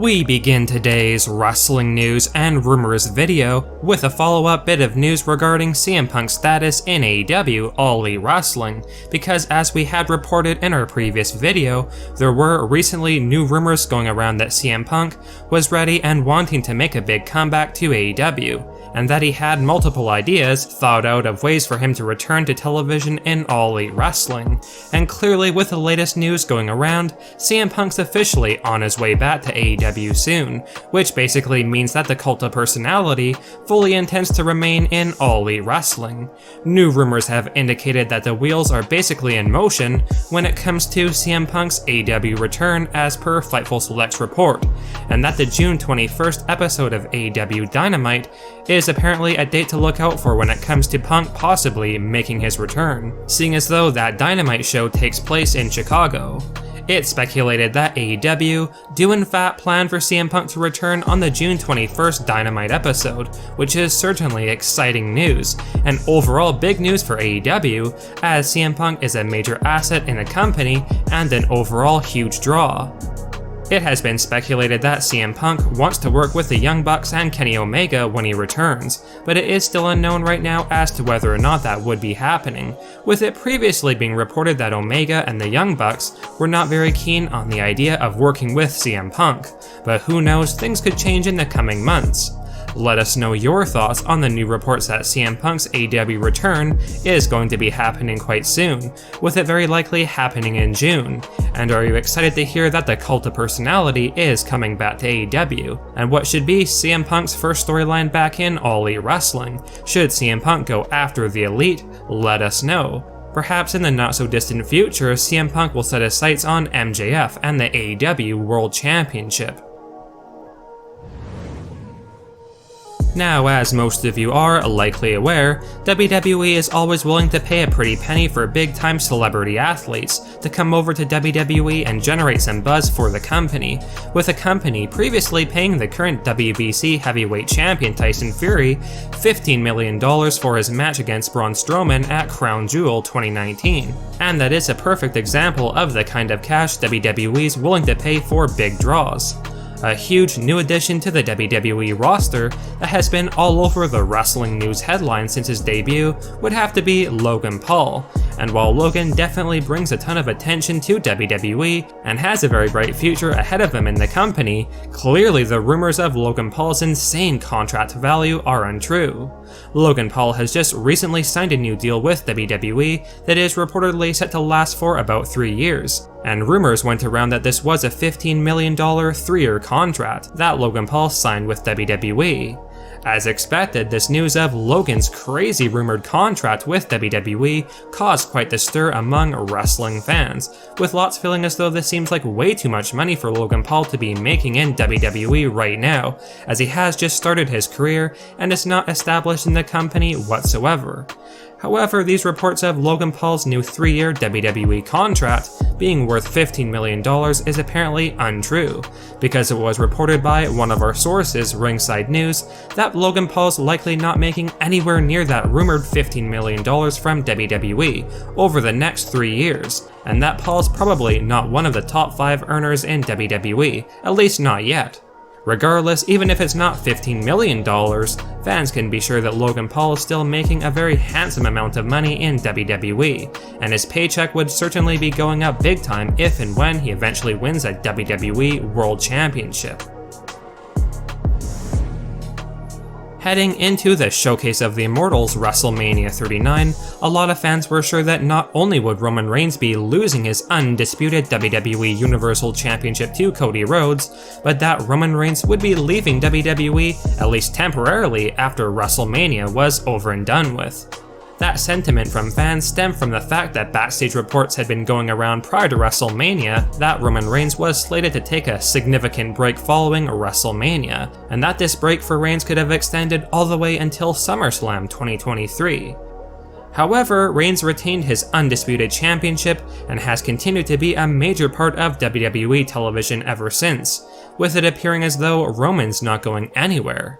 We begin today's wrestling news and rumors video with a follow-up bit of news regarding CM Punk's status in AEW All Elite Wrestling, because as we had reported in our previous video, there were recently new rumors going around that CM Punk was ready and wanting to make a big comeback to AEW, and that he had multiple ideas thought out of ways for him to return to television in All Elite Wrestling. And clearly with the latest news going around, CM Punk's officially on his way back to AEW soon, which basically means that the Cult of Personality fully intends to remain in All Elite Wrestling. New rumors have indicated that the wheels are basically in motion when it comes to CM Punk's AEW return as per Fightful Select's report, and that the June 21st episode of AEW Dynamite is apparently a date to look out for when it comes to Punk possibly making his return, seeing as though that Dynamite show takes place in Chicago. It's speculated that AEW do in fact plan for CM Punk to return on the June 21st Dynamite episode, which is certainly exciting news, and overall big news for AEW, as CM Punk is a major asset in the company and an overall huge draw. It has been speculated that CM Punk wants to work with the Young Bucks and Kenny Omega when he returns, but it is still unknown right now as to whether or not that would be happening, with it previously being reported that Omega and the Young Bucks were not very keen on the idea of working with CM Punk, but who knows, things could change in the coming months. Let us know your thoughts on the new reports that CM Punk's AEW return is going to be happening quite soon, with it very likely happening in June. And are you excited to hear that the Cult of Personality is coming back to AEW? And what should be CM Punk's first storyline back in All Elite Wrestling? Should CM Punk go after the Elite? Let us know. Perhaps in the not so distant future, CM Punk will set his sights on MJF and the AEW World Championship. Now, as most of you are likely aware, WWE is always willing to pay a pretty penny for big-time celebrity athletes to come over to WWE and generate some buzz for the company, with the company previously paying the current WBC heavyweight champion Tyson Fury $15 million for his match against Braun Strowman at Crown Jewel 2019. And that is a perfect example of the kind of cash WWE's willing to pay for big draws. A huge new addition to the WWE roster that has been all over the wrestling news headlines since his debut would have to be Logan Paul, and while Logan definitely brings a ton of attention to WWE and has a very bright future ahead of him in the company, clearly the rumors of Logan Paul's insane contract value are untrue. Logan Paul has just recently signed a new deal with WWE that is reportedly set to last for about 3 years, and rumors went around that this was a $15 million 3-year contract that Logan Paul signed with WWE. As expected, this news of Logan's crazy rumored contract with WWE caused quite the stir among wrestling fans, with lots feeling as though this seems like way too much money for Logan Paul to be making in WWE right now, as he has just started his career and is not established in the company whatsoever. However, these reports of Logan Paul's new 3-year WWE contract being worth $15 million is apparently untrue, because it was reported by one of our sources, Ringside News, that Logan Paul's likely not making anywhere near that rumored $15 million from WWE over the next 3 years, and that Paul's probably not one of the top 5 earners in WWE, at least not yet. Regardless, even if it's not $15 million, fans can be sure that Logan Paul is still making a very handsome amount of money in WWE, and his paycheck would certainly be going up big time if and when he eventually wins a WWE World Championship. Heading into the showcase of the Immortals WrestleMania 39, a lot of fans were sure that not only would Roman Reigns be losing his undisputed WWE Universal Championship to Cody Rhodes, but that Roman Reigns would be leaving WWE, at least temporarily, after WrestleMania was over and done with. That sentiment from fans stemmed from the fact that Backstage reports had been going around prior to WrestleMania that Roman Reigns was slated to take a significant break following WrestleMania, and that this break for Reigns could have extended all the way until SummerSlam 2023. However, Reigns retained his Undisputed Championship and has continued to be a major part of WWE television ever since, with it appearing as though Roman's not going anywhere.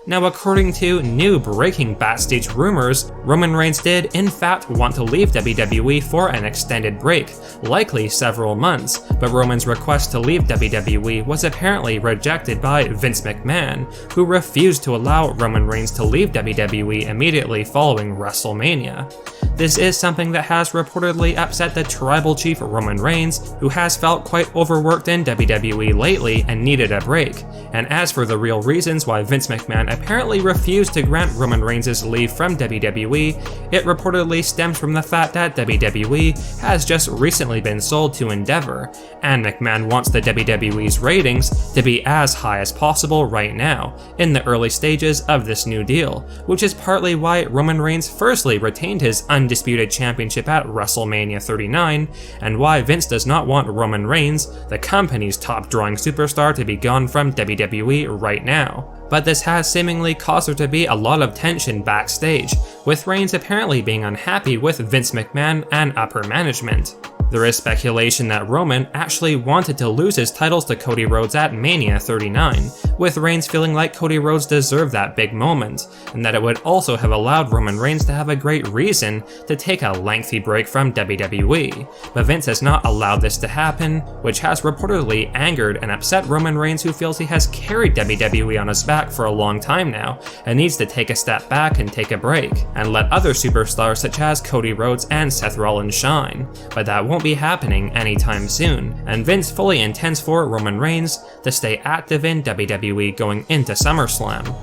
Now, according to new breaking Backstage rumors, Roman Reigns did in fact want to leave WWE for an extended break, likely several months, but Roman's request to leave WWE was apparently rejected by Vince McMahon, who refused to allow Roman Reigns to leave WWE immediately following WrestleMania. This is something that has reportedly upset the tribal chief Roman Reigns, who has felt quite overworked in WWE lately and needed a break. And as for the real reasons why Vince McMahon apparently refused to grant Roman Reigns' leave from WWE, it reportedly stems from the fact that WWE has just recently been sold to Endeavor, and McMahon wants the WWE's ratings to be as high as possible right now, in the early stages of this new deal, which is partly why Roman Reigns firstly retained his Undisputed Championship at WrestleMania 39, and why Vince does not want Roman Reigns, the company's top-drawing superstar, to be gone from WWE right now. But this has seemingly caused there to be a lot of tension backstage, with Reigns apparently being unhappy with Vince McMahon and upper management. There is speculation that Roman actually wanted to lose his titles to Cody Rhodes at Mania 39, with Reigns feeling like Cody Rhodes deserved that big moment, and that it would also have allowed Roman Reigns to have a great reason to take a lengthy break from WWE. But Vince has not allowed this to happen, which has reportedly angered and upset Roman Reigns, who feels he has carried WWE on his back for a long time now, and needs to take a step back and take a break, and let other superstars such as Cody Rhodes and Seth Rollins shine. But that won't be happening anytime soon, and Vince fully intends for Roman Reigns to stay active in WWE going into SummerSlam.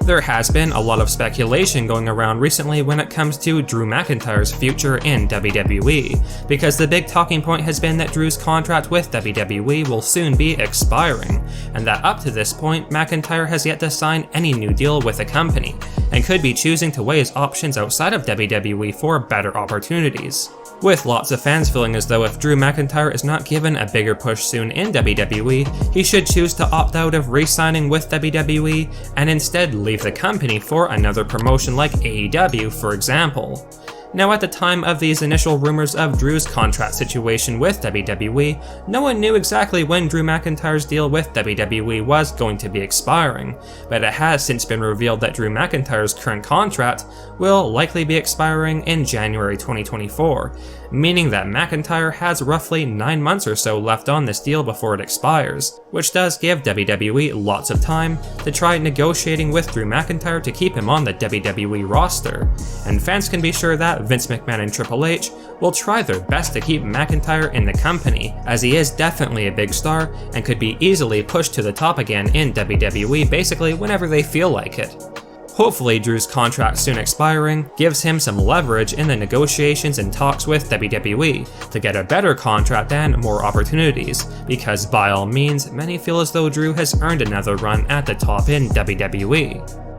There has been a lot of speculation going around recently when it comes to Drew McIntyre's future in WWE, because the big talking point has been that Drew's contract with WWE will soon be expiring, and that up to this point, McIntyre has yet to sign any new deal with the company, and could be choosing to weigh his options outside of WWE for better opportunities. With lots of fans feeling as though if Drew McIntyre is not given a bigger push soon in WWE, he should choose to opt out of re-signing with WWE and instead leave the company for another promotion like AEW, for example. Now, at the time of these initial rumors of Drew's contract situation with WWE, no one knew exactly when Drew McIntyre's deal with WWE was going to be expiring, but it has since been revealed that Drew McIntyre's current contract will likely be expiring in January 2024, meaning that McIntyre has roughly 9 months or so left on this deal before it expires, which does give WWE lots of time to try negotiating with Drew McIntyre to keep him on the WWE roster, and fans can be sure that Vince McMahon and Triple H will try their best to keep McIntyre in the company, as he is definitely a big star and could be easily pushed to the top again in WWE basically whenever they feel like it. Hopefully, Drew's contract soon expiring gives him some leverage in the negotiations and talks with WWE to get a better contract and more opportunities, because by all means, many feel as though Drew has earned another run at the top in WWE.